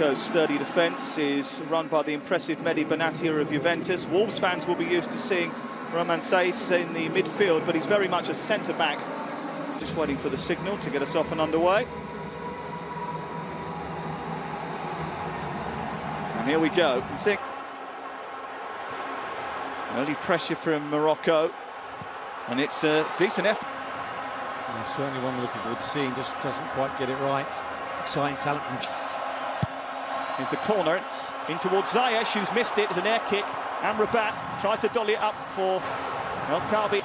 Monaco's sturdy defence is run by the impressive Mehdi Benatia of Juventus. Wolves fans will be used to seeing Romain Saiss in the midfield, but he's very much a centre-back. Just waiting for the signal to get us off and underway. And here we go. Early pressure from Morocco, and it's a decent effort. Yeah, certainly one we're looking forward to seeing, just doesn't quite get it right. Exciting talent from... Here's the corner, it's in towards Ziyech, who's missed it. It's an air kick. Amrabat tries to dolly it up for El Kaabi.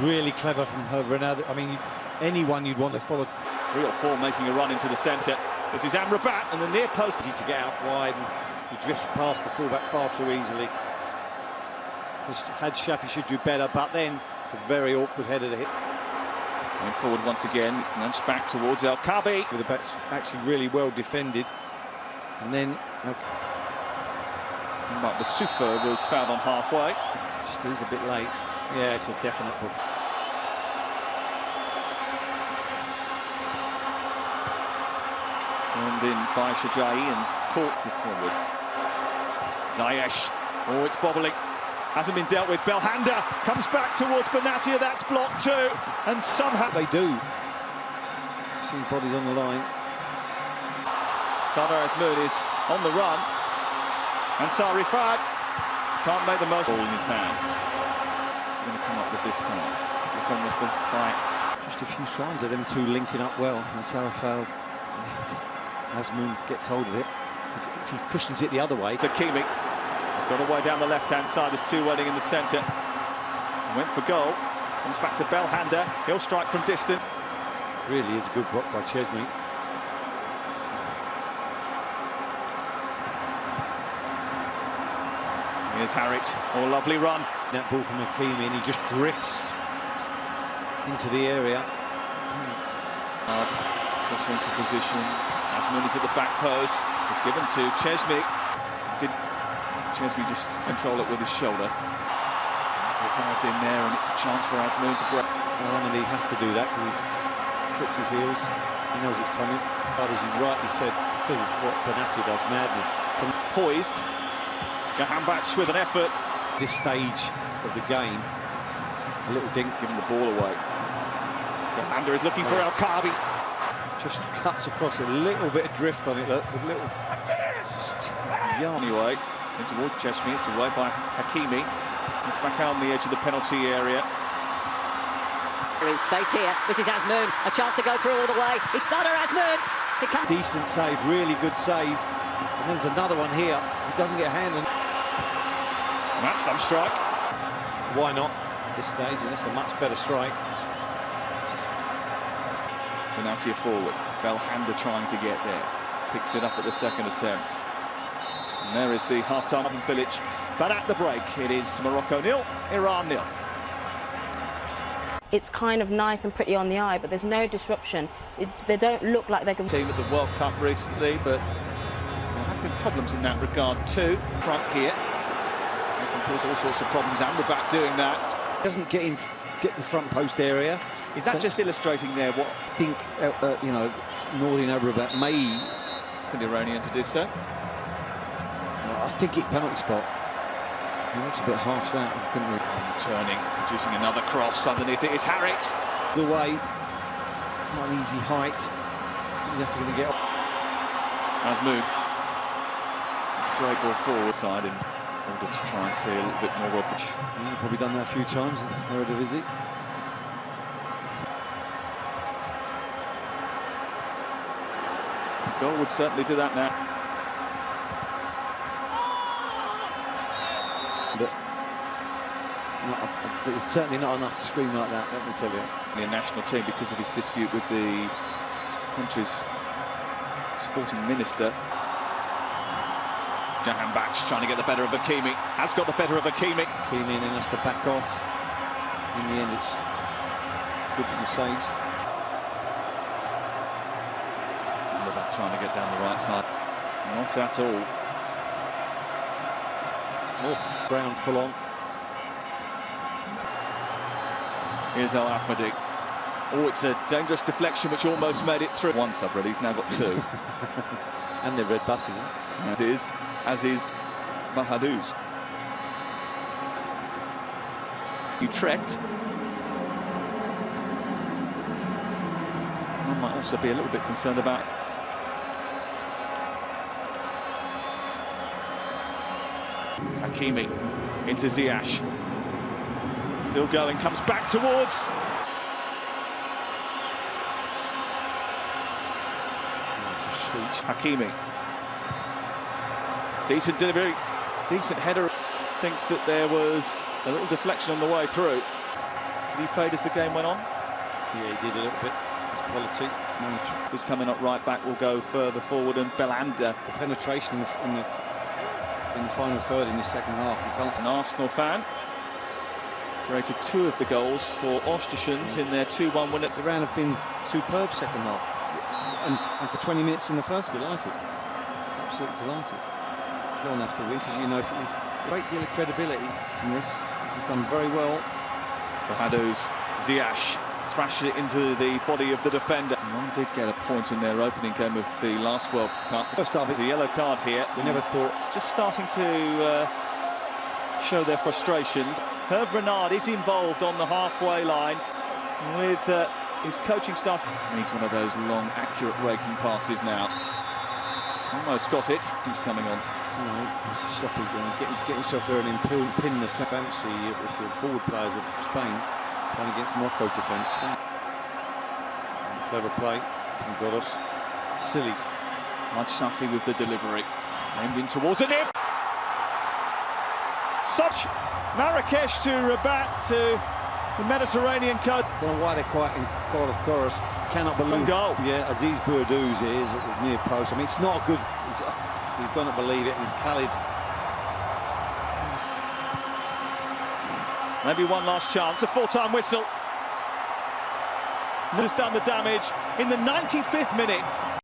Really clever from her, Ronaldo. I mean, anyone you'd want to follow. 3 or 4 making a run into the centre. This is Amrabat, and the near post. Easy to get out wide, and he drifts past the fullback far too easily. Had Shafi should do better, but then it's a very awkward header to hit. Going forward once again, it's nudged back towards El Kaabi. With the back actually really well defended. And then... But the Sufa was fouled on halfway. Just is a bit late. Yeah, it's a definite book. Turned in by Shajai and caught forward. Ziyech. Oh, it's bobbling. Hasn't been dealt with. Belhanda comes back towards Benatia. That's blocked too. And somehow... They do. Seeing bodies on the line. Sadar Azmoun is on the run. And Sarifad can't make the most. Ball in his hands. He's going to come up with this time. Just a few signs of them two linking up well. And Sarifad, Azmoun gets hold of it. If he cushions it the other way. It's Hakimi. Got away down the left-hand side. There's 2 waiting in the centre. Went for goal. Comes back to Belhanda. He'll strike from distance. Really is a good block by Chesney. Here's Harrit. Oh, lovely run. That ball from Hakimi, and he just drifts into the area. Hard. Jostling for position. Azmoun is at the back post. It's given to Chesney. Chesney just control it with his shoulder. So it dived in there, and it's a chance for Azmoun to break. Well, he has to do that because he clicks his heels. He knows it's coming. But as you rightly said, because of what Benatia does, madness. Poised. Jahanbach with an effort. This stage of the game, a little dink, giving the ball away. Belhanda is looking for El Kaabi. Just cuts across a little bit of drift on it, look, with little... Anyway. In towards Cheshmi, it's away by Hakimi. He's back out on the edge of the penalty area. There is space here. This is Azmoun. A chance to go through all the way. It's Sadar Azmoun. Decent save, really good save. And there's another one here. He doesn't get a hand on. And that's some strike. Why not at this stage? And that's a much better strike. Benatia forward. Belhanda trying to get there. Picks it up at the second attempt. And there is the half-time village. But at the break, it is Morocco 0, Iran 0. It's kind of nice and pretty on the eye, but there's no disruption. They don't look like they're going to... Team at the World Cup recently, but there have been problems in that regard too. Front here. It can cause all sorts of problems. Amrabat doing that. Doesn't get the front post area. Is that just illustrating there what... I think, you know, Nourdin Amrabat may... The Iranian to do so. I think it penalty spot. It's a bit harsh that, couldn't we? Turning, producing another cross underneath it is Harrit. The way, not an easy height. He's just going to get. Azmoun. Great ball forward side in order to try and see a little bit more rubbish. Yeah, probably done that a few times in Eredivisie. The goal would certainly do that now. But it's certainly not enough to scream like that, let me tell you. The national team because of his dispute with the country's sporting minister. Jahanbach trying to get the better of Hakimi. Has got the better of Hakimi. Hakimi and then has to back off. In the end, it's good from Saiss. Trying to get down the right side. Not at all. Oh, Brown full on. Here's Al Ahmadi. Oh, it's a dangerous deflection which almost made it through. One sub, really. He's now got 2. And they're red buses. As is Mahadou's. Utrecht. One might also be a little bit concerned about Hakimi into Ziyech. Still going, comes back towards. Hakimi. Decent delivery, decent header. Thinks that there was a little deflection on the way through. Did he fade as the game went on? Yeah, he did a little bit. His quality. Who's coming up right back will go further forward, and Belanda. The penetration in the final third in the second half. You can't. An Arsenal fan. Created 2 of the goals for Östersunds in their 2-1 win. Iran have been superb second half. And for 20 minutes in the first, delighted. Absolutely delighted. You don't have to win because you know a great deal of credibility from this. He's done very well. Hadou's Ziyech thrashed it into the body of the defender. One did get a point in their opening game of the last World Cup. First half, there's a yellow card here. We never thought. It's just starting to show their frustrations. Hervé Renard is involved on the halfway line with his coaching staff. Needs one of those long, accurate raking passes now. Almost got it. He's coming on. No, it's a sloppy game. Get yourself there and pin the fancy with the forward players of Spain playing against Morocco's defence. Clever play from Godos. Silly. Maj Safi with the delivery. Aimed in towards the nip. Such Marrakesh to Rabat to the Mediterranean coast. Don't know why they're quite in chorus. Cannot believe. Goal. Yeah, Aziz Bourdou's is at the near post. I mean, it's not good. You've got to believe it. And Khalid. Maybe one last chance. A full-time whistle. Has done the damage in the 95th minute.